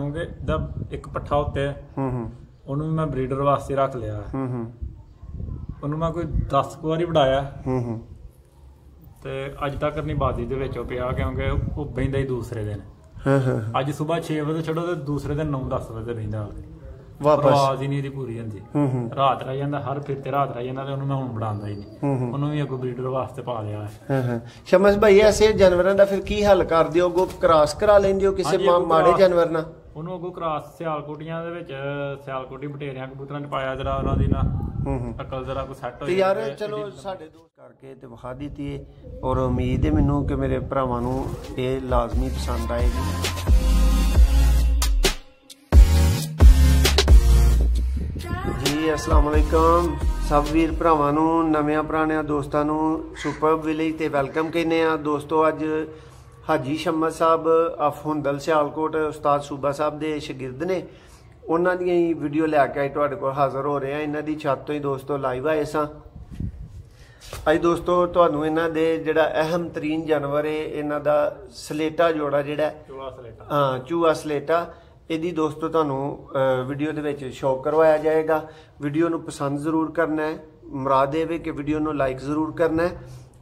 ਤੁਹਾਨੂੰ ਕਿ ਦਾ ਇੱਕ ਪੱਠਾ ਉੱਤੇ ਉਹਨੂੰ ਮੈਂ ਬਰੀਡਰ ਵਾਸਤੇ ਰੱਖ ਲਿਆ। ਉਹਨੂੰ ਮੈਂ ਕੋਈ 10 ਵਾਰੀ ਵੜਾਇਆ ਤੇ ਅੱਜ ਤੱਕ ਨਹੀਂ ਬਾਦੀ ਦੇ ਵਿੱਚ ਉਹ ਪਿਆ, ਕਿਉਂਕਿ ਉਹ ਬਹਿੰਦਾ ਹੀ ਦੂਸਰੇ ਦਿਨ। ਅੱਜ ਸਵੇਰ 6 ਵਜੇ ਛੱਡੋ ਤੇ ਦੂਸਰੇ ਦਿਨ 9-10 ਵਜੇ ਬਹਿੰਦਾ ਵਾਪਸ। ਆਵਾਜ਼ ਹੀ ਨਹੀਂ ਇਹਦੀ ਪੂਰੀ ਹੁੰਦੀ। ਰਾਤ ਰਹਿ ਜਾਂਦਾ, ਹਰ ਫਿਰ ਤੇ ਰਾਤ ਰਹਿ ਜਾਂਦਾ ਤੇ ਉਹਨੂੰ ਮੈਂ ਹੁਣ ਬਣਾਉਂਦਾ ਹੀ ਨਹੀਂ। ਉਹਨੂੰ ਵੀ ਅੱਗੋਂ ਬਰੀਡਰ ਵਾਸਤੇ ਪਾ ਲਿਆ ਹੈ। ਸ਼ਮਸ ਭਾਈ ਐਸੇ ਜਾਨਵਰਾਂ ਦਾ ਫਿਰ ਕੀ ਹੱਲ ਕਰਦੇ ਹੋ? ਅੱਗੋਂ ਕ੍ਰਾਸ ਕਰਾ ਲੈਂਦੇ ਹੋ ਕਿਸੇ ਮਾੜੇ ਜਾਨਵਰ ਨਾਲ? ਉਹਨੂੰ ਅੱਗੋਂ ਕ੍ਰਾਸ ਸਿਆਲਕੋਟੀਆਂ ਦੇ ਵਿੱਚ ਸਿਆਲਕੋਟੀ ਬਟੇਰਿਆਂ ਕਬੂਤਰਾਂ ਚ ਪਾਇਆ, ਜਰਾ ਉਹਨਾਂ ਦੀ ਨਾ ਅਕਲ ਜਰਾ ਕੋ ਸੈੱਟ ਹੋ ਯਾਰ। ਚਲੋ ਸਾਡੇ ਦੋਸਤ ਕਰਕੇ ਤੇ ਵਿਖਾ ਦਿੱਤੀ ਹੈ, ਔਰ ਉਮੀਦ ਹੈ ਮੈਨੂੰ ਕਿ ਮੇਰੇ ਭਰਾਵਾਂ ਨੂੰ ਇਹ ਲਾਜ਼ਮੀ ਪਸੰਦ ਆਏਗੀ। ਜੀ अस्सलाम वालेकुम सब वीर भरावां नूं, नविਆਂ पुराणिਆਂ ਦੋਸਤਾਂ ਨੂੰ ਸੁਪਰਬ ਵਿਲੇਜ ਤੇ ਵੈਲਕਮ ਕਹਿੰਦੇ ਆ। ਦੋਸਤੋ ਅੱਜ ਹਾਜੀ ਸ਼ਮਸ ਸਾਹਿਬ ਆਫ ਹੁੰਦਲ ਸਿਆਲਕੋਟ ਉਸਤਾਦ ਸੂਬਾ ਸਾਹਿਬ ਦੇ ਸ਼ਾਗਿਰਦ ਨੇ, ਉਹਨਾਂ ਦੀਆਂ ਹੀ ਵੀਡੀਓ ਲੈ ਕੇ ਤੁਹਾਡੇ ਕੋਲ ਹਾਜ਼ਰ ਹੋ ਰਹੇ ਆ। ਇਹਨਾਂ ਦੀ ਛੱਤ ਤੋਂ ਹੀ ਦੋਸਤੋ ਲਾਈਵ ਆਏ ਸਾਂ ਅੱਜ। ਦੋਸਤੋ ਤੁਹਾਨੂੰ ਇਹਨਾਂ ਦੇ ਜਿਹੜਾ ਅਹਿਮ ਤਰੀਨ ਜਾਨਵਰ ਹੈ, ਇਹਨਾਂ ਦਾ ਸਲੇਟਾ ਜੋੜਾ ਜਿਹੜਾ ਚੂਹਾ ਸਲੇਟਾ, ਇਹਦੀ ਦੋਸਤੋ ਤੁਹਾਨੂੰ ਵੀਡੀਓ ਦੇ ਵਿੱਚ ਸ਼ੋਅ ਕਰਵਾਇਆ ਜਾਏਗਾ। ਵੀਡੀਓ ਨੂੰ ਪਸੰਦ ਜ਼ਰੂਰ ਕਰਨਾ ਹੈ, ਮੁਰਾਦ ਇਹ ਵੇ ਕਿ ਵੀਡੀਓ ਨੂੰ ਲਾਈਕ ਜ਼ਰੂਰ ਕਰਨਾ ਹੈ।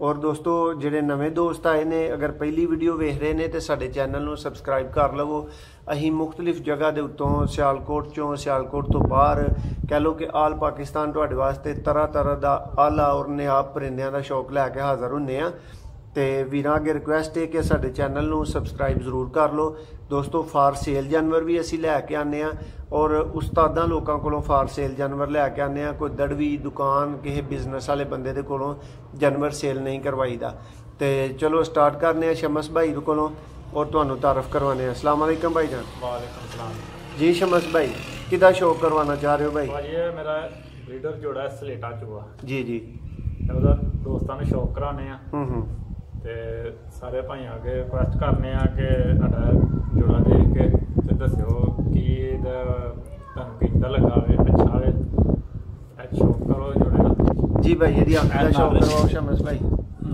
ਔਰ ਦੋਸਤੋ ਜਿਹੜੇ ਨਵੇਂ ਦੋਸਤ ਆਏ ਨੇ, ਅਗਰ ਪਹਿਲੀ ਵੀਡੀਓ ਵੇਖ ਰਹੇ ਨੇ ਤੇ ਸਾਡੇ ਚੈਨਲ ਨੂੰ ਸਬਸਕ੍ਰਾਈਬ ਕਰ ਲਵੋ। ਅਸੀਂ ਮੁਖਤਲਿਫ ਜਗ੍ਹਾ ਦੇ ਉੱਤੋਂ ਸਿਆਲਕੋਟ ਚੋਂ, ਸਿਆਲਕੋਟ ਤੋਂ ਬਾਹਰ ਕਹਿ ਲਓ ਕਿ ਆਲ ਪਾਕਿਸਤਾਨ ਤੁਹਾਡੇ ਵਾਸਤੇ ਤਰ੍ਹਾਂ ਤਰ੍ਹਾਂ ਦਾ ਆਲਾ ਔਰ ਨਿਆਬ ਪਰਿੰਦਿਆਂ ਦਾ ਸ਼ੌਕ ਲੈ ਕੇ ਹਾਜ਼ਰ ਹੁੰਦੇ ਆ। ਤੇ ਵੀਰਾਂ ਅੱਗੇ ਰਿਕੁਐਸਟ ਹੈ ਕਿ ਸਾਡੇ ਚੈਨਲ ਨੂੰ ਸਬਸਕ੍ਰਾਈਬ ਜ਼ਰੂਰ ਕਰ ਲਓ। ਦੋਸਤੋ ਫਾਰ ਸੇਲ ਜਾਨਵਰ ਵੀ ਅਸੀਂ ਲੈ ਕੇ ਆਉਂਦੇ ਹਾਂ, ਔਰ ਉਸਤਾਦਾਂ ਲੋਕਾਂ ਕੋਲੋਂ ਫਾਰ ਸੇਲ ਜਾਨਵਰ ਲੈ ਕੇ ਆਉਂਦੇ ਹਾਂ। ਕੋਈ ਦੜਵੀ ਦੁਕਾਨ ਕਿਸੇ ਬਿਜ਼ਨਸ ਵਾਲੇ ਬੰਦੇ ਦੇ ਕੋਲੋਂ ਜਾਨਵਰ ਸੇਲ ਨਹੀਂ ਕਰਵਾਈਦਾ। ਤੇ ਚਲੋ ਸਟਾਰਟ ਕਰਨੇ ਆ ਸ਼ਮਸ ਭਾਈ ਕੋਲੋਂ ਔਰ ਤੁਹਾਨੂੰ ਤਾਰਫ ਕਰਵਾने। अस्सलाम वालेकुम भाई जान। वालेकुम सलाम जी। शमस भाई किदा शौक करवाना चाह रहे हो भाई? भाई ये मेरा ब्रीडर जोड़ा है सलेटा चूहा। जी जी। ਉਹਦਾ ਦੋਸਤਾਂ ਨੂੰ ਸ਼ੌਕ ਕਰਾਣੇ ਆ ਤੇ ਸਾਰੇ ਭਾਈਆਂ ਅੱਗੇ ਰਿਕੁਐਸਟ ਕਰਨੇ ਆ ਕਿ ਸਾਡਾ ਜੋੜਾ ਦੇਖ ਕੇ ਤੇ ਦੱਸਿਓ ਕਿ ਇਹਦਾ ਤੁਹਾਨੂੰ ਕਿੰਦਾ ਲੱਗਾ ਵੇ, ਅੱਛਾ ਵੇ, ਇਹ ਸ਼ੌਕ ਕਰੋ ਜੋੜੇ ਦਾ। ਜੀ ਭਾਈ ਇਹਦੀ ਅੱਖ ਦਾ ਸ਼ੌਕ ਕਰਵਾਓ ਸ਼ਮਸ ਭਾਈ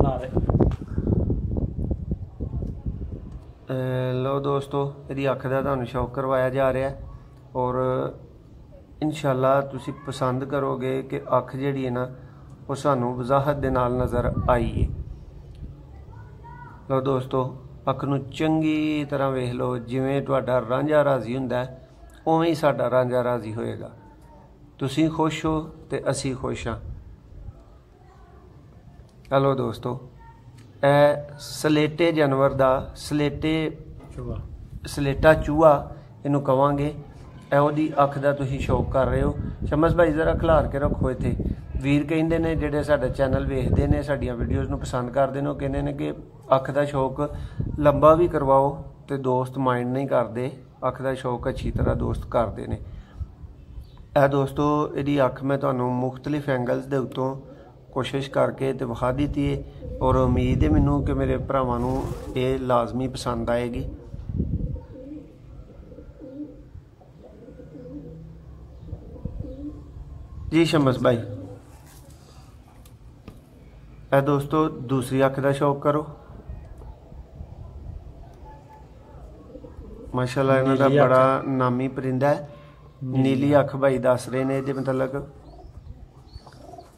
ਨਾਲੇ। ਲਓ ਦੋਸਤੋ ਇਹਦੀ ਅੱਖ ਦਾ ਤੁਹਾਨੂੰ ਸ਼ੌਕ ਕਰਵਾਇਆ ਜਾ ਰਿਹਾ ਔਰ ਇਨਸ਼ਾਅੱਲਾ ਤੁਸੀਂ ਪਸੰਦ ਕਰੋਗੇ ਕਿ ਅੱਖ ਜਿਹੜੀ ਹੈ ਨਾ ਉਹ ਸਾਨੂੰ ਵਜ਼ਾਹਤ ਦੇ ਨਾਲ ਨਜ਼ਰ ਆਈ ਹੈ। ਲਓ ਦੋਸਤੋ ਅੱਖ ਨੂੰ ਚੰਗੀ ਤਰ੍ਹਾਂ ਵੇਖ ਲਓ, ਜਿਵੇਂ ਤੁਹਾਡਾ ਰਾਂਝਾ ਰਾਜ਼ੀ ਹੁੰਦਾ ਉਵੇਂ ਹੀ ਸਾਡਾ ਰਾਂਝਾ ਰਾਜ਼ੀ ਹੋਏਗਾ। ਤੁਸੀਂ ਖੁਸ਼ ਹੋ ਤੇ ਅਸੀਂ ਖੁਸ਼ ਹਾਂ। ਹਲੋ ਦੋਸਤੋ ਇਹ ਸਲੇਟੇ ਜਾਨਵਰ ਦਾ ਸਲੇਟਾ ਚੂਹਾ ਇਹਨੂੰ ਕਵਾਂਗੇ। ਇਹ ਉਹਦੀ ਅੱਖ ਦਾ ਤੁਸੀਂ ਸ਼ੌਕ ਕਰ ਰਹੇ ਹੋ। ਸ਼ਮਸ ਭਾਈ ਜ਼ਰਾ ਖਿਲਾਰ ਕੇ ਰੱਖੋ ਇੱਥੇ। ਵੀਰ ਕਹਿੰਦੇ ਨੇ ਜਿਹੜੇ ਸਾਡਾ ਚੈਨਲ ਵੇਖਦੇ ਨੇ, ਸਾਡੀਆਂ ਵੀਡੀਓਜ਼ ਨੂੰ ਪਸੰਦ ਕਰਦੇ ਨੇ, ਉਹ ਕਹਿੰਦੇ ਨੇ ਕਿ ਅੱਖ ਦਾ ਸ਼ੌਕ ਲੰਬਾ ਵੀ ਕਰਵਾਓ ਤੇ ਦੋਸਤ ਮਾਈਂਡ ਨਹੀਂ ਕਰਦੇ। ਅੱਖ ਦਾ ਸ਼ੌਕ ਅੱਛੀ ਤਰ੍ਹਾਂ ਦੋਸਤ ਕਰਦੇ ਨੇ। ਇਹ ਦੋਸਤੋ ਇਹਦੀ ਅੱਖ ਮੈਂ ਤੁਹਾਨੂੰ ਮੁਖਤਲਿਫ ਐਂਗਲਸ ਦੇ ਉੱਤੋਂ ਕੋਸ਼ਿਸ਼ ਕਰਕੇ ਤੇ ਵਿਖਾ ਦਿੱਤੀ ਹੈ, ਔਰ ਉਮੀਦ ਹੈ ਮੈਨੂੰ ਕਿ ਮੇਰੇ ਭਰਾਵਾਂ ਨੂੰ ਇਹ ਲਾਜ਼ਮੀ ਪਸੰਦ ਆਏਗੀ। जी शमस भाई ए दोस्तों दूसरी अख का शौक करो। माशाल्लाह इन्हां दा बड़ा नामी परिंदा है। नीली अख भाई दस रहे ने इहदे मतलब।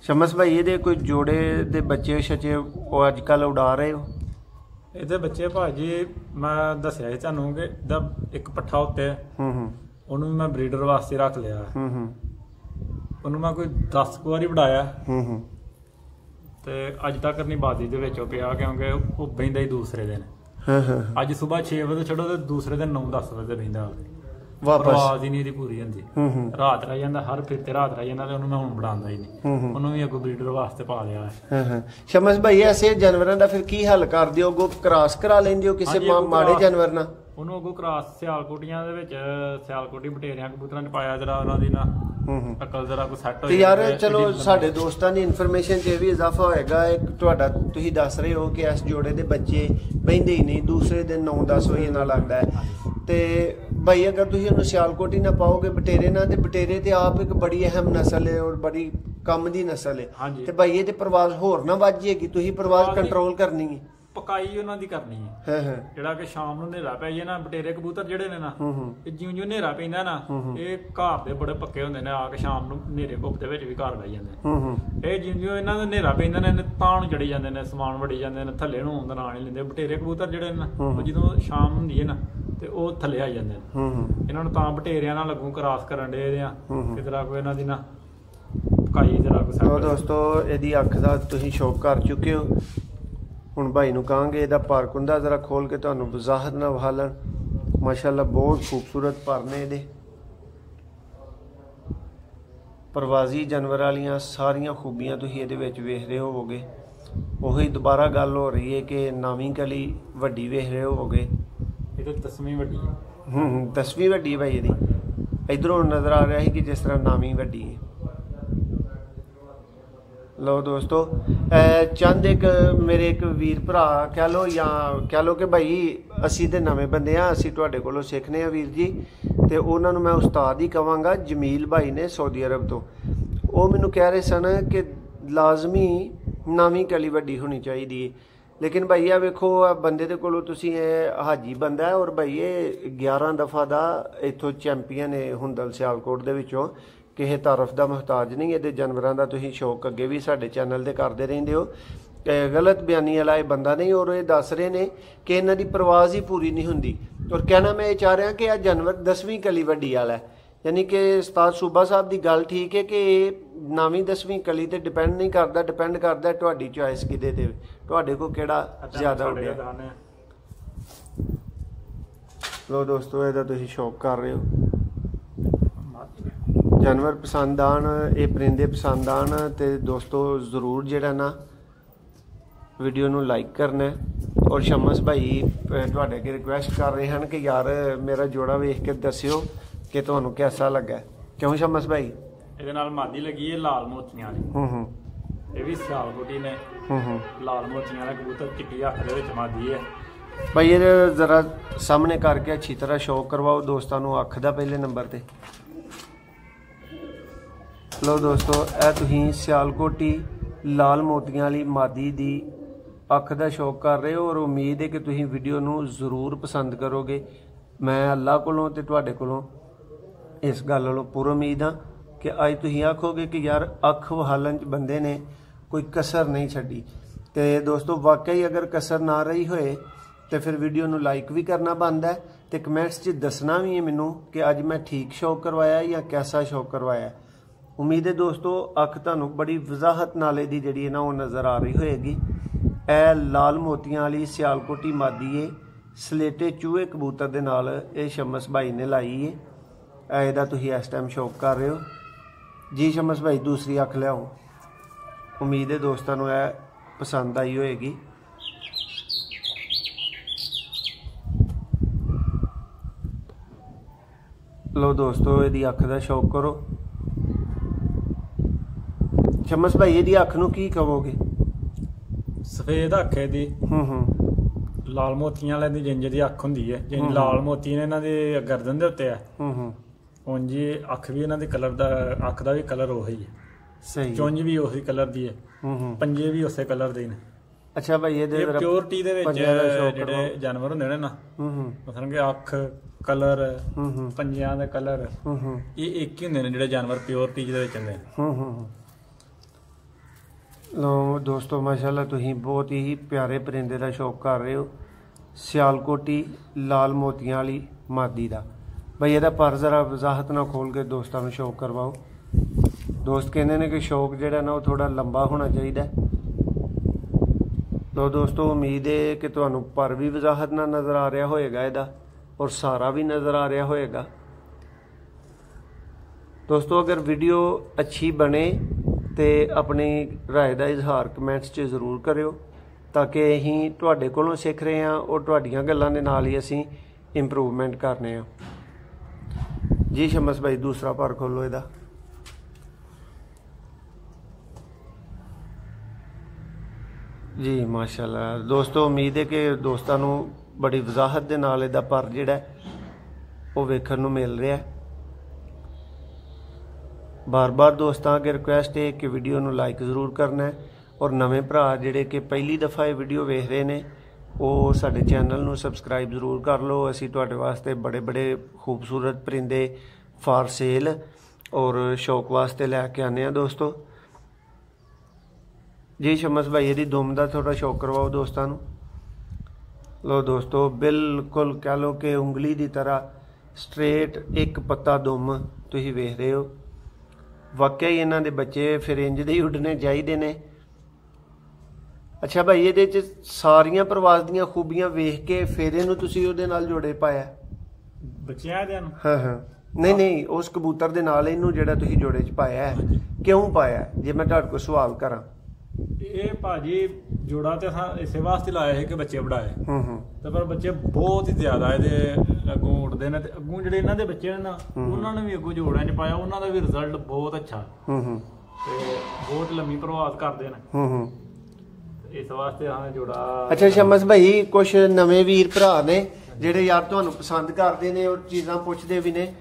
शमस भाई ये कोई जोड़े दे बच्चे शचे वो अजकल उड़ा रहे हो? ਇਹਦੇ ਬੱਚੇ ਭਾਜੀ ਮੈਂ ਦੱਸਿਆ ਸੀ ਤੁਹਾਨੂੰ ਕਿ ਦਾ ਇੱਕ ਪੱਠਾ ਉੱਤੇ ਉਹਨੂੰ ਮੈਂ ਬਰੀਡਰ ਵਾਸਤੇ ਰੱਖ ਲਿਆ। ਉਹਨੂੰ ਮੈਂ ਕੋਈ 10 ਵਾਰੀ ਵੜਾਇਆ ਤੇ ਅੱਜ ਤੱਕ ਨਹੀਂ ਬਾਦੀ ਦੇ ਵਿੱਚ ਉਹ ਪਿਆ, ਕਿਉਂਕਿ ਉਹ ਬਹਿੰਦਾ ਹੀ ਦੂਸਰੇ ਦਿਨ। ਅੱਜ ਸਵੇਰ 6 ਵਜੇ ਛੱਡੋ ਤੇ ਦੂਸਰੇ ਦਿਨ 9-10 ਵਜੇ ਬਹਿੰਦਾ ਵਾਪਸ। ਆਵਾਜ਼ ਹੀ ਨਹੀਂ ਇਹਦੀ ਪੂਰੀ ਹੁੰਦੀ। ਰਾਤ ਰਹਿ ਜਾਂਦਾ, ਹਰ ਫਿਰ ਤੇ ਰਾਤ ਰਹਿ ਜਾਂਦਾ ਤੇ ਉਹਨੂੰ ਮੈਂ ਹੁਣ ਬਣਾਉਂਦਾ ਹੀ ਨਹੀਂ। ਉਹਨੂੰ ਵੀ ਅੱਗੋਂ ਬਰੀਡਰ ਵਾਸਤੇ ਪਾ ਲਿਆ ਹੈ। ਸ਼ਮਸ ਭਾਈ ਐਸੇ ਜਾਨਵਰਾਂ ਦਾ ਫਿਰ ਕੀ ਹੱਲ ਕਰਦੇ ਹੋ? ਅੱਗੋਂ ਕ੍ਰਾਸ ਕਰਾ ਲੈਂਦੇ ਹੋ ਕਿਸੇ ਮਾੜੇ ਜਾਨਵਰ ਨਾਲ? ਉਹਨੂੰ ਅੱਗੋਂ ਕ੍ਰਾਸ ਸਿਆਲਕੋਟੀਆਂ ਦੇ ਵਿੱਚ ਸਿਆਲਕੋਟੀ ਬਟੇਰਿਆਂ ਕਬੂਤਰਾਂ ਚ ਪਾਇਆ, ਜਰਾ ਉਹਨਾਂ ਦੀ ਨਾ ਅਕਲ ਜਰਾ ਕੋ ਸੈੱਟ ਹੋ ਜਾਏ। ਯਾਰ ਚਲੋ ਸਾਡੇ ਦੋਸਤਾਂ ਦੀ ਇਨਫੋਰਮੇਸ਼ਨ 'ਚ ਇਹ ਵੀ ਇਜ਼ਾਫਾ ਹੋਏਗਾ। ਇੱਕ ਤੁਹਾਡਾ ਤੁਸੀਂ ਦੱਸ ਰਹੇ ਹੋ ਕਿ ਇਸ ਜੋੜੇ ਦੇ ਬੱਚੇ ਬਹਿੰਦੇ ਹੀ ਨਹੀਂ, ਦੂਸਰੇ ਦਿਨ 9-10 ਵਜੇ ਨਾਲ ਲੱਗਦਾ ਹੈ। ਤੇ ਭਾਈ ਅਗਰ ਤੁਸੀਂ ਉਹਨੂੰ ਸਿਆਲਕੋਟੀ ਨਾ ਪਾਓਗੇ ਬਟੇਰੇ ਨਾਲ, ਤੇ ਬਟੇਰੇ ਤੇ ਆਪ ਇੱਕ ਬੜੀ ਅਹਿਮ ਨਸਲ ਹੈ ਔਰ ਬੜੀ ਕੰਮ ਦੀ ਨਸਲ ਹੈ। ਤੇ ਭਾਈ ਇਹ ਤੇ ਪ੍ਰਵਾਜ਼ ਹੋਰ ਨਾ ਵੱਜ ਜਾਏਗੀ, ਤੁਸੀਂ ਪ੍ਰਵਾਜ਼ ਕੰਟਰੋਲ ਕਰਨੀ ਹੈ। ਪਕਾਈ ਉਹਨਾਂ ਦੀ ਕਰਨੀ ਹੈ। ਜਿਹੜਾ ਕਿ ਸ਼ਾਮ ਨੂੰ ਹਨੇਰਾ ਪੈ ਜੇ ਨਾ, ਬਟੇਰੇ ਕਬੂਤਰ ਜਿਹੜੇ ਨੇ ਨਾ, ਇਹ ਜਿਉਂ ਜਿਉਂ ਹਨੇਰਾ ਪੈਂਦਾ ਨਾ, ਇਹ ਘਰ ਦੇ ਬੜੇ ਪੱਕੇ ਹੁੰਦੇ ਨੇ, ਆ ਕੇ ਸ਼ਾਮ ਨੂੰ ਹਨੇਰੇ ਧੁੱਪ ਦੇ ਵਿੱਚ ਵੀ ਘਰ ਬਹਿ ਜਾਂਦੇ। ਇਹ ਜਿਉਂ ਜਿਉਂ ਇਹਨਾਂ ਦਾ ਹਨੇਰਾ ਪੈਂਦਾ ਨੇ, ਤਾਂ ਨੂੰ ਚੜੀ ਜਾਂਦੇ ਨੇ, ਸਮਾਨ ਵੜੀ ਜਾਂਦੇ ਨੇ, ਥੱਲੇ ਨੂੰ ਆਉਂਦਾ ਨਾਲ ਹੀ ਲੈਂਦੇ। ਬਟੇਰੇ ਕਬੂਤਰ ਜਿਹੜੇ ਨੇ ਨਾ, ਉਹ ਜਦੋਂ ਸ਼ਾਮ ਹੁੰਦੀ ਹੈ ਨਾ ਤੇ ਉਹ ਥੱਲੇ ਆ ਜਾਂਦੇ ਨੇ। ਇਹਨਾਂ ਨੂੰ ਤਾਂ ਬਟੇਰਿਆਂ ਨਾਲ ਲੱਗੂ ਕਰਾਸ ਕਰਨ ਦੇ ਆ ਕਿ ਜਰਾ ਕੋਈ ਇਹਨਾਂ ਦੀ ਨਾ ਪਕਾਈ ਜਰਾ ਕੋ। ਦੋਸਤੋ ਇਹਦੀ ਅੱਖ ਦਾ ਤੁਸੀਂ ਸ਼ੌਕ ਕਰ ਚੁੱਕੇ ਹੋ। ਹੁਣ ਭਾਈ ਨੂੰ ਕਹਾਂਗੇ ਇਹਦਾ ਪਰ ਕੁੰਦਾ ਜ਼ਰਾ ਖੋਲ ਕੇ ਤੁਹਾਨੂੰ ਵਜ਼ਾਹਤ ਨਾਲ ਵਿਖਾਲਣ। ਮਾਸ਼ਾਅੱਲਾ ਬਹੁਤ ਖੂਬਸੂਰਤ ਪਰ ਨੇ ਇਹਦੇ। ਪ੍ਰਵਾਜ਼ੀ ਜਾਨਵਰ ਵਾਲੀਆਂ ਸਾਰੀਆਂ ਖੂਬੀਆਂ ਤੁਸੀਂ ਇਹਦੇ ਵਿੱਚ ਵੇਖ ਰਹੇ ਹੋਵੋਗੇ। ਉਹੀ ਦੁਬਾਰਾ ਗੱਲ ਹੋ ਰਹੀ ਹੈ ਕਿ ਨਵੀਂ ਕਲੀ ਵੱਡੀ ਵੇਖ ਰਹੇ ਹੋਵੋਗੇ। ਇਹ ਤਾਂ 10ਵੀਂ ਵੱਡੀ ਹੈ। 10ਵੀਂ ਵੱਡੀ ਭਾਈ ਇਹਦੀ। ਇਧਰੋਂ ਨਜ਼ਰ ਆ ਰਿਹਾ ਸੀ ਕਿ ਜਿਸ ਤਰ੍ਹਾਂ ਨਵੀਂ ਵੱਡੀ ਹੈ। ਲਓ ਦੋਸਤੋ, ਚੰਦ ਇੱਕ ਮੇਰੇ ਇੱਕ ਵੀਰ ਭਰਾ ਕਹਿ ਲਓ ਜਾਂ ਕਹਿ ਲਓ ਕਿ ਭਾਈ ਅਸੀਂ ਤੇ ਨਵੇਂ ਬੰਦੇ ਆ, ਅਸੀਂ ਤੁਹਾਡੇ ਕੋਲੋਂ ਸਿੱਖਨੇ ਆ ਵੀਰ ਜੀ। ਤੇ ਉਹਨਾਂ ਨੂੰ ਮੈਂ ਉਸਤਾਦ ਹੀ ਕਵਾਂਗਾ। ਜਮੀਲ ਭਾਈ ਨੇ ਸਾਊਦੀ ਅਰਬ ਤੋਂ, ਉਹ ਮੈਨੂੰ ਕਹਿ ਰਹੇ ਸਨ ਕਿ ਲਾਜ਼ਮੀ ਨਵੀਂ ਕਲੀ ਵੱਡੀ ਹੋਣੀ ਚਾਹੀਦੀ ਹੈ। ਲੇਕਿਨ ਭਾਈ ਆ ਵੇਖੋ, ਬੰਦੇ ਦੇ ਕੋਲੋਂ ਤੁਸੀਂ ਇਹ ਹਾਜੀ ਬੰਦਾ ਹੈ, ਔਰ ਭਾਈ ਇਹ 11 ਦਫਾ ਦਾ ਇੱਥੋਂ ਚੈਂਪੀਅਨ ਹੈ ਹੁੰਦਲ ਸਿਆਲਕੋਟ ਦੇ ਵਿੱਚੋਂ। ਕਿਸੇ ਤਾਰਫ ਦਾ ਮੁਹਤਾਜ ਨਹੀਂ। ਇਹਦੇ ਜਾਨਵਰਾਂ ਦਾ ਤੁਸੀਂ ਸ਼ੌਕ ਅੱਗੇ ਵੀ ਸਾਡੇ ਚੈਨਲ ਤੇ ਕਰਦੇ ਰਹਿੰਦੇ ਹੋ। ਗਲਤ ਬਿਆਨੀ ਵਾਲਾ ਇਹ ਬੰਦਾ ਨਹੀਂ। ਔਰ ਇਹ ਦੱਸ ਰਹੇ ਨੇ ਕਿ ਇਹਨਾਂ ਦੀ ਪ੍ਰਵਾਜ਼ ਹੀ ਪੂਰੀ ਨਹੀਂ ਹੁੰਦੀ। ਔਰ ਕਹਿਣਾ ਮੈਂ ਇਹ ਚਾਹ ਰਿਹਾ ਕਿ ਇਹ ਜਾਨਵਰ 10ਵੀਂ ਕਲੀ ਵੱਡੀ ਵਾਲਾ ਹੈ। ਯਾਨੀ ਕਿ ਉਸਤਾਦ ਸੂਬਾ ਸਾਹਿਬ ਦੀ ਗੱਲ ਠੀਕ ਹੈ ਕਿ 9ਵੀਂ 10ਵੀਂ ਕਲੀ ਤੇ ਡਿਪੈਂਡ ਨਹੀਂ ਕਰਦਾ, ਡਿਪੈਂਡ ਕਰਦਾ ਤੁਹਾਡੀ ਚੋਇਸ ਕਿਹਦੇ ਤੇ, ਤੁਹਾਡੇ ਕੋਲ ਕਿਹੜਾ ਜ਼ਿਆਦਾ ਉੱਡਿਆ। ਲੋ ਦੋਸਤੋ, ਇਹਦਾ ਤੁਸੀਂ ਸ਼ੌਕ ਕਰ ਰਹੇ ਹੋ। ਜਾਨਵਰ ਪਸੰਦ ਆਣ, ਇਹ ਪਰਿੰਦੇ ਪਸੰਦ ਆਣ ਤੇ ਦੋਸਤੋ ਜ਼ਰੂਰ ਜਿਹੜਾ ਨਾ ਵੀਡੀਓ ਨੂੰ ਲਾਈਕ ਕਰਨਾ। ਔਰ ਸ਼ਮਸ ਭਾਈ ਤੁਹਾਡੇ ਅੱਗੇ ਰਿਕੁਐਸਟ ਕਰ ਰਹੇ ਹਨ ਕਿ ਯਾਰ ਮੇਰਾ ਜੋੜਾ ਵੇਖ ਕੇ ਦੱਸਿਓ ਕਿ ਤੁਹਾਨੂੰ ਕਿਹਦਾ ਲੱਗਾ। ਕਿਉਂ ਸ਼ਮਸ ਭਾਈ? ਇਹਦੇ ਨਾਲ ਮਾਦੀ ਲੱਗੀ ਹੈ ਲਾਲ ਮੋਤੀਆਂ ਵਾਲੀ। ਇਹ ਵੀ ਸਿਆਲਕੋਟੀ ਨੇ। ਲਾਲ ਮੋਤੀਆਂ ਵਾਲਾ ਕਬੂਤਰ, ਚਿੱਟੀ ਅੱਖ ਦੇ ਵਿੱਚ ਮਾਦੀ ਹੈ। ਭਾਈ ਇਹ ਜ਼ਰਾ ਸਾਹਮਣੇ ਕਰਕੇ ਅੱਛੀ ਤਰ੍ਹਾਂ ਸ਼ੌਕ ਕਰਵਾਓ ਦੋਸਤਾਂ ਨੂੰ ਅੱਖ ਦਾ ਪਹਿਲੇ ਨੰਬਰ ਤੇ। ਲਓ ਦੋਸਤੋ, ਇਹ ਤੁਸੀਂ ਸਿਆਲਕੋਟੀ ਲਾਲ ਮੋਤੀਆਂ ਵਾਲੀ ਮਾਦੀ ਦੀ ਅੱਖ ਦਾ ਸ਼ੌਕ ਕਰ ਰਹੇ ਹੋ। ਔਰ ਉਮੀਦ ਹੈ ਕਿ ਤੁਸੀਂ ਵੀਡੀਓ ਨੂੰ ਜ਼ਰੂਰ ਪਸੰਦ ਕਰੋਗੇ। ਮੈਂ ਅੱਲਾ ਕੋਲੋਂ ਤੇ ਤੁਹਾਡੇ ਕੋਲੋਂ ਇਸ ਗੱਲ ਵੱਲੋਂ ਪੂਰਾ ਉਮੀਦ ਹਾਂ ਕਿ ਅੱਜ ਤੁਸੀਂ ਆਖੋਗੇ ਕਿ ਯਾਰ ਅੱਖ ਵਹਾਲਣ 'ਚ ਬੰਦੇ ਨੇ ਕੋਈ ਕਸਰ ਨਹੀਂ ਛੱਡੀ। ਤੇ ਦੋਸਤੋ ਵਾਕਈ ਅਗਰ ਕਸਰ ਨਾ ਰਹੀ ਹੋਏ ਤੇ ਫਿਰ ਵੀਡੀਓ ਨੂੰ ਲਾਈਕ ਵੀ ਕਰਨਾ ਬਣਦਾ ਤੇ ਕਮੈਂਟਸ 'ਚ ਦੱਸਣਾ ਵੀ ਹੈ ਮੈਨੂੰ ਕਿ ਅੱਜ ਮੈਂ ਠੀਕ ਸ਼ੌਕ ਕਰਵਾਇਆ ਜਾਂ ਕੈਸਾ ਸ਼ੌਕ ਕਰਵਾਇਆ। ਉਮੀਦ ਹੈ ਦੋਸਤੋ ਅੱਖ ਤੁਹਾਨੂੰ ਬੜੀ ਵਜ਼ਾਹਤ ਨਾਲ ਇਹਦੀ ਜਿਹੜੀ ਹੈ ਨਾ ਉਹ ਨਜ਼ਰ ਆ ਰਹੀ ਹੋਏਗੀ। ਇਹ ਲਾਲ ਮੋਤੀਆਂ ਵਾਲੀ ਸਿਆਲਕੋਟੀ ਮਾਦੀ ਹੈ। ਸਲੇਟੇ ਚੂਹੇ ਕਬੂਤਰ ਦੇ ਨਾਲ ਇਹ ਸ਼ਮਸ ਭਾਈ ਨੇ ਲਾਈ ਹੈ। ਇਹਦਾ ਤੁਸੀਂ ਇਸ ਟਾਈਮ ਸ਼ੌਕ ਕਰ ਰਹੇ ਹੋ ਜੀ। ਸ਼ਮਸ ਭਾਈ ਦੂਸਰੀ ਅੱਖ ਲਿਆਓ। ਉਮੀਦ ਹੈ ਦੋਸਤਾਂ ਨੂੰ ਇਹ ਪਸੰਦ ਆਈ ਹੋਏਗੀ। ਲੋ ਦੋਸਤੋ, ਇਹਦੀ ਅੱਖ ਦਾ ਸ਼ੌਕ ਕਰੋ। ਸ਼ਮਸ ਭਾਈ ਇਹਦੀ ਅੱਖ ਨੂੰ ਕੀ ਕਹੋਗੇ? ਸਫੇਦ ਅੱਖ ਹੈ ਦੀ। ਲਾਲ ਮੋਤੀਆਂ ਵਾਲੇ ਦੀ ਜਿੰਜ ਦੀ ਅੱਖ ਹੁੰਦੀ ਹੈ, ਜਿੰਜ ਲਾਲ ਮੋਤੀ ਨੇ ਇਹਨਾਂ ਦੇ ਗਰਦਨ ਦੇ ਉੱਤੇ ਆ। ਉਂਝ ਅੱਖ ਵੀ ਇਹਨਾਂ ਦੇ ਕਲਰ ਦਾ, ਅੱਖ ਦਾ ਵੀ ਕਲਰ ਉਹੀ ਹੈ। ਸਹੀ। ਚੁੰਝ ਵੀ ਉਹੀ ਕਲਰ ਦੀ ਹੈ। ਪੰਜੇ ਵੀ ਉਸੇ ਕਲਰ ਦੇ ਨੇ। ਅੱਛਾ ਭਾਈ, ਇਹਦੇ ਪਿਓਰਿਟੀ ਦੇ ਵਿੱਚ ਜਿਹੜੇ ਜਾਨਵਰ ਹੁੰਦੇ ਨੇ ਨਾ, ਮਤਲਬ ਕਿ ਅੱਖ ਕਲਰ, ਪੰਜਿਆਂ ਦਾ ਕਲਰ, ਇਹ ਇੱਕ ਹੀ ਹੁੰਦੇ ਨੇ ਜਿਹੜੇ ਜਾਨਵਰ ਪਿਓਰਿਟੀ ਦੇ ਵਿੱਚ ਹੁੰਦੇ ਨੇ। ਲੋ ਦੋਸਤੋ, ਮਾਸ਼ਾਅੱਲਾ ਤੁਸੀਂ ਬਹੁਤ ਹੀ ਪਿਆਰੇ ਪਰਿੰਦੇ ਦਾ ਸ਼ੌਕ ਕਰ ਰਹੇ ਹੋ। ਸਿਆਲਕੋਟੀ ਲਾਲ ਮੋਤੀਆਂ ਵਾਲੀ ਮਾਦੀ ਦਾ। ਭਾਈ ਇਹਦਾ ਪਰ ਜ਼ਰਾ ਵਜ਼ਾਹਤ ਨਾਲ ਖੋਲ ਕੇ ਦੋਸਤਾਂ ਨੂੰ ਸ਼ੌਕ ਕਰਵਾਓ। ਦੋਸਤ ਕਹਿੰਦੇ ਨੇ ਕਿ ਸ਼ੌਕ ਜਿਹੜਾ ਨਾ ਉਹ ਥੋੜਾ ਲੰਬਾ ਹੋਣਾ ਚਾਹੀਦਾ। ਲੋ ਦੋਸਤੋ, ਉਮੀਦ ਹੈ ਕਿ ਤੁਹਾਨੂੰ ਪਰ ਵੀ ਵਜ਼ਾਹਤ ਨਾਲ ਨਜ਼ਰ ਆ ਰਿਹਾ ਹੋਏਗਾ ਇਹਦਾ, ਔਰ ਸਾਰਾ ਵੀ ਨਜ਼ਰ ਆ ਰਿਹਾ ਹੋਏਗਾ। ਦੋਸਤੋ, ਅਗਰ ਵੀਡੀਓ ਅੱਛੀ ਬਣੇ ਤੇ ਆਪਣੀ ਰਾਏ ਦਾ ਇਜ਼ਹਾਰ ਕਮੈਂਟਸ 'ਚ ਜ਼ਰੂਰ ਕਰਿਓ, ਤਾਂ ਕਿ ਅਸੀਂ ਤੁਹਾਡੇ ਕੋਲੋਂ ਸਿੱਖ ਰਹੇ ਹਾਂ ਔਰ ਤੁਹਾਡੀਆਂ ਗੱਲਾਂ ਦੇ ਨਾਲ ਹੀ ਅਸੀਂ ਇੰਪਰੂਵਮੈਂਟ ਕਰਨੇ ਆ ਜੀ। ਸ਼ਮਸ ਭਾਈ ਦੂਸਰਾ ਪਰ ਖੋਲੋ ਇਹਦਾ। ਜੀ ਮਾਸ਼ਾਅੱਲਾ ਦੋਸਤੋ, ਉਮੀਦ ਹੈ ਕਿ ਦੋਸਤਾਂ ਨੂੰ ਬੜੀ ਵਜ਼ਾਹਤ ਦੇ ਨਾਲ ਇਹਦਾ ਪਰ ਜਿਹੜਾ ਉਹ ਵੇਖਣ ਨੂੰ ਮਿਲ ਰਿਹਾ। ਬਾਰ-ਬਾਰ ਦੋਸਤਾਂ ਅੱਗੇ ਰਿਕੁਐਸਟ ਹੈ ਕਿ ਵੀਡੀਓ ਨੂੰ ਲਾਈਕ ਜ਼ਰੂਰ ਕਰਨਾ ਹੈ। ਔਰ ਨਵੇਂ ਭਰਾ ਜਿਹੜੇ ਕਿ ਪਹਿਲੀ ਦਫਾ ਇਹ ਵੀਡੀਓ ਵੇਖ ਰਹੇ ਨੇ, ਉਹ ਸਾਡੇ ਚੈਨਲ ਨੂੰ ਸਬਸਕ੍ਰਾਈਬ ਜ਼ਰੂਰ ਕਰ ਲਓ। ਅਸੀਂ ਤੁਹਾਡੇ ਵਾਸਤੇ ਬੜੇ ਬੜੇ ਖੂਬਸੂਰਤ ਪਰਿੰਦੇ ਫਾਰ ਸੇਲ ਔਰ ਸ਼ੌਕ ਵਾਸਤੇ ਲੈ ਕੇ ਆਨੇ ਆ ਦੋਸਤੋ। ਜੀ ਸ਼ਮਸ ਭਾਈ ਇਹਦੀ ਦੁਮ ਦਾ ਥੋੜਾ ਸ਼ੌਕ ਕਰਵਾਓ ਦੋਸਤਾਂ ਨੂੰ। ਲੋ ਦੋਸਤੋ ਬਿਲਕੁਲ कह लो कि ਉਂਗਲੀ ਦੀ ਤਰ੍ਹਾਂ ਸਟ੍ਰੇਟ ਇੱਕ ਪੱਤਾ ਦੁਮ ਤੁਸੀਂ ਵੇਖ ਰਹੇ ਹੋ। ਵਾਕਿਆ ਹੀ ਇਹਨਾਂ ਦੇ ਬੱਚੇ ਫਿਰ ਇੰਜ ਦੇ ਹੀ ਉੱਡਣੇ ਚਾਹੀਦੇ ਨੇ। ਅੱਛਾ ਭਾਈ ਇਹਦੇ ਚ ਸਾਰੀਆਂ ਪ੍ਰਵਾਸ ਦੀਆਂ ਖੂਬੀਆਂ ਵੇਖ ਕੇ ਫਿਰ ਇਹਨੂੰ ਤੁਸੀਂ ਉਹਦੇ ਨਾਲ ਜੋੜੇ ਪਾਇਆ ਬੱਚਿਆਂ ਦੇ ਨੂੰ? ਹਾਂ ਨਹੀਂ ਉਸ ਕਬੂਤਰ ਦੇ ਨਾਲ ਇਹਨੂੰ ਜਿਹੜਾ ਤੁਸੀਂ ਜੋੜੇ ਚ ਪਾਇਆ ਹੈ ਕਿਉਂ ਪਾਇਆ? ਜੇ ਮੈਂ ਤੁਹਾਡੇ ਕੋਲ ਸਵਾਲ ਕਰਾਂ। ਇਹ ਭਾਜੀ ਜੋੜਾ ਤੇ ਇਸੇ ਵਾਸਤੇ ਲਾਇਆ ਹੈ ਕਿ ਬੱਚੇ ਵੜਾਏ ਤੇ ਪਰ ਬੱਚੇ ਬਹੁਤ ਹੀ ਜ਼ਿਆਦਾ ਇਹਦੇ ਅੱਗੋਂ ਉੱਡਦੇ ਨੇ ਤੇ ਅੱਗੋਂ ਜਿਹੜੇ ਇਹਨਾਂ ਦੇ ਬੱਚੇ ਨੇ ਨਾ ਉਹਨਾਂ ਨੇ ਵੀ ਅੱਗੋਂ ਜੋੜਿਆਂ 'ਚ ਪਾਇਆ, ਉਹਨਾਂ ਦਾ ਵੀ ਰਿਜ਼ਲਟ ਬਹੁਤ ਅੱਛਾ ਤੇ ਬਹੁਤ ਲੰਮੀ ਪ੍ਰਵਾਸ ਕਰਦੇ ਨੇ। ਇਸ ਵਾਸਤੇ ਹਾਂ ਜੋੜਾ। ਅੱਛਾ ਸ਼ਮਸ ਭਾਈ ਕੁਝ ਨਵੇਂ ਵੀਰ ਭਰਾ ਨੇ ਜਿਹੜੇ ਯਾਰ ਤੁਹਾਨੂੰ ਪਸੰਦ ਕਰਦੇ ਨੇ ਔਰ ਚੀਜ਼ਾਂ ਪੁੱਛਦੇ ਵੀ ਨੇ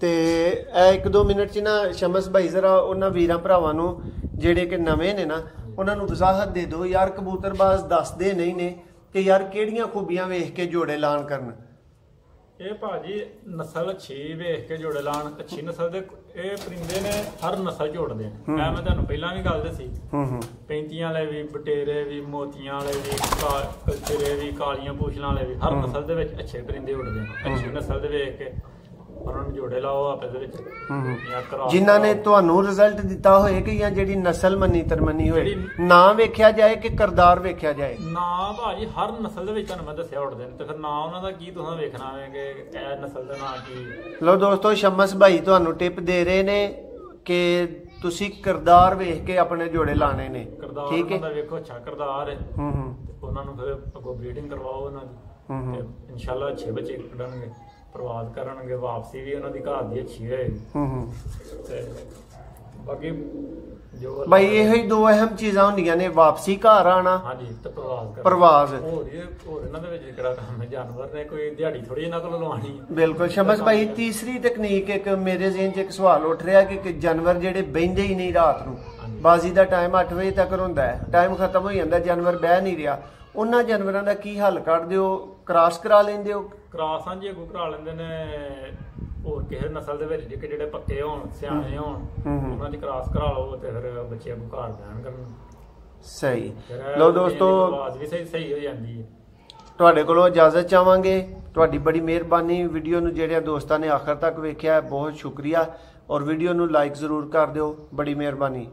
ਤੇ ਇਹ 1-2 ਮਿੰਟ ਚ ਨਾ ਸ਼ਮਸ ਭਾਈ ਜ਼ਰਾ ਉਹਨਾਂ ਵੀਰਾਂ ਭਰਾਵਾਂ ਨੂੰ ਜਿਹੜੇ ਕਿ ਨਵੇਂ ਨੇ ਨਾ ਉਹਨਾਂ ਨੂੰ ਵਜ਼ਾਹਤ ਦੇ ਦਿਓ ਯਾਰ। ਕਬੂਤਰਬਾਜ਼ ਦੱਸਦੇ ਨਹੀਂ ਨੇ ਕਿ ਯਾਰ ਕਿਹੜੀਆਂ ਖੂਬੀਆਂ ਵੇਖ ਕੇ ਜੋੜੇ ਲਾਣ ਕਰਨ। ਇਹ ਭਾਜੀ ਨਸਲ ਅੱਛੀ ਵੇਖ ਕੇ ਜੋੜੇ ਲਾਣ। ਅੱਛੀ ਨਸਲ ਦੇ ਇਹ ਪਰਿੰਦੇ ਨੇ ਹਰ ਨਸਲ ਝੋੜਦੇ ਨੇ। ਮੈਂ ਤੁਹਾਨੂੰ ਪਹਿਲਾਂ ਵੀ ਗੱਲ ਦੱਸੀ 35 ਵਾਲੇ ਵੀ, ਬਟੇਰੇ ਵੀ, ਮੋਤੀਆਂ ਵਾਲੇ ਵੀ, ਕਲਚਰੇ ਵੀ, ਕਾਲੀਆਂ ਪੂਛਲਾਂ ਵਾਲੇ ਵੀ, ਹਰ ਨਸਲ ਦੇ ਵਿੱਚ ਅੱਛੇ ਪਰਿੰਦੇ ਉੱਡਦੇ ਨੇ। ਅੱਛੀ ਨਸਲ ਦੇ ਵੇਖ ਕੇ ਉਹਨਾਂ ਨੂੰ ਜੋੜੇ ਲਾਓ ਆਪਸ ਦੇ ਵਿੱਚ ਜਿਨ੍ਹਾਂ ਨੇ ਤੁਹਾਨੂੰ ਰਿਜ਼ਲਟ ਦਿੱਤਾ ਹੋਏ ਕਿ ਜਾਂ ਜਿਹੜੀ ਨਸਲ ਮੰਨੀ ਤਰਮਨੀ ਹੋਏ। ਨਾ ਵੇਖਿਆ ਜਾਏ ਕਿ ਕਰਦਾਰ ਵੇਖਿਆ ਜਾਏ? ਨਾ ਭਾਜੀ ਹਰ ਨਸਲ ਦੇ ਵਿੱਚ ਤੁਹਾਨੂੰ ਮੈਂ ਦੱਸਿਆ ਉੱਡਦੇ ਨੇ ਤੇ ਫਿਰ ਨਾ ਉਹਨਾਂ ਦਾ ਕੀ ਤੁਸੀਂ ਵੇਖਣਾ ਹੈ ਕਿ ਇਹ ਨਸਲ ਦਾ ਨਾਂ ਕੀ। ਲੋ ਦੋਸਤੋ ਸ਼ਮਸ ਭਾਈ ਤੁਹਾਨੂੰ ਟਿਪ ਦੇ ਰਹੇ ਨੇ ਕਿ ਤੁਸੀਂ ਕਰਦਾਰ ਵੇਖ ਕੇ ਆਪਣੇ ਜੋੜੇ ਲਾਣੇ ਨੇ। ਠੀਕ ਹੈ ਵੇਖੋ ਅੱਛਾ ਕਰਦਾਰ ਹੈ ਉਹਨਾਂ ਨੂੰ ਫਿਰ ਅੱਗੋਂ ਬਰੀਡਿੰਗ ਕਰਵਾਓ ਉਹਨਾਂ ਦੀ ਤੇ ਇਨਸ਼ਾਅੱਲਾ ਅੱਛੇ ਬੱਚੇ ਕੱਢਣਗੇ, ਪ੍ਰਵਾਸ ਕਰਨਗੇ, ਵਾਪਸੀ ਵੀ ਉਹਨਾਂ ਦੀ ਘਰ ਦੀ ਅੱਛੀ ਹੋਏਗੀ। ਤੇ ਬਾਕੀ ਜੋ ਭਾਈ ਇਹੋ ਹੀ ਦੋ ਅਹਿਮ ਚੀਜ਼ਾਂ ਹੁੰਦੀਆਂ ਨੇ, ਵਾਪਸੀ ਘਰ ਆਣਾ ਹਾਂਜੀ ਤੇ ਪ੍ਰਵਾਸ। ਹੋਰ ਇਹਨਾਂ ਦੇ ਵਿੱਚ ਕਿਹੜਾ ਕੰਮ ਹੈ, ਜਾਨਵਰ ਨੇ ਕੋਈ ਦਿਹਾੜੀ ਥੋੜੀ ਇਹਨਾਂ ਕੋਲ ਲਵਾਉਣੀ। ਬਿਲਕੁਲ ਸ਼ਮਸ ਭਾਈ ਤੀਸਰੀ ਤਕਨੀਕ ਇੱਕ ਮੇਰੇ ਜ਼ਿਹਨ 'ਚ ਇੱਕ ਸਵਾਲ ਉੱਠ ਰਿਹਾ ਕਿ ਜਾਨਵਰ ਜਿਹੜੇ ਬਹਿੰਦੇ ਹੀ ਨਹੀਂ ਰਾਤ ਨੂੰ, ਬਾਜ਼ੀ ਦਾ ਟਾਈਮ 8 ਵਜੇ ਤੱਕ ਹੁੰਦਾ ਹੈ, ਟਾਈਮ ਖਤਮ ਹੋ ਜਾਂਦਾ, ਜਾਨਵਰ ਬਹਿ ਨਹੀਂ ਰਿਹਾ, ਉਹਨਾਂ ਜਾਨਵਰਾਂ ਦਾ ਕੀ ਹੱਲ ਕੱਢਦੇ ਹੋ? ਕ੍ਰਾਸ ਕਰਾ ਲੈਂਦੇ ਹੋ? ਕ੍ਰਾਸ ਹਾਂਜੀ ਅੱਗੋਂ ਕਰਾ ਲੈਂਦੇ ਨੇ ਹੋਰ ਕਿਸੇ ਨਸਲ ਦੇ ਵਿੱਚ ਜਿਹੜੇ ਪੱਕੇ ਹੋਣ, ਸਿਆਣੇ ਹੋਣ, ਉਹਨਾਂ ਦੀ ਕ੍ਰਾਸ ਕਰਾ ਲਓ ਤੇ ਫਿਰ ਬੱਚੇ ਅੱਗੋਂ ਘਰ ਬਹਿਣ ਕਰਨ। ਸਹੀ। ਲੋ ਦੋਸਤੋ ਆਵਾਜ਼ ਵੀ ਸਹੀ ਹੋ ਜਾਂਦੀ ਹੈ। ਤੁਹਾਡੇ ਕੋਲੋਂ ਇਜਾਜ਼ਤ ਚਾਹਾਂਗੇ। ਤੁਹਾਡੀ ਬੜੀ ਮਿਹਰਬਾਨੀ। ਵੀਡੀਓ ਨੂੰ ਜਿਹੜੇ ਦੋਸਤਾਂ ਨੇ ਆਖਰ ਤੱਕ ਵੇਖਿਆ ਬਹੁਤ ਸ਼ੁਕਰੀਆ ਔਰ ਵੀਡੀਓ ਨੂੰ ਲਾਈਕ ਜ਼ਰੂਰ ਕਰ ਦਿਓ। ਬੜੀ ਮਿਹਰਬਾਨੀ।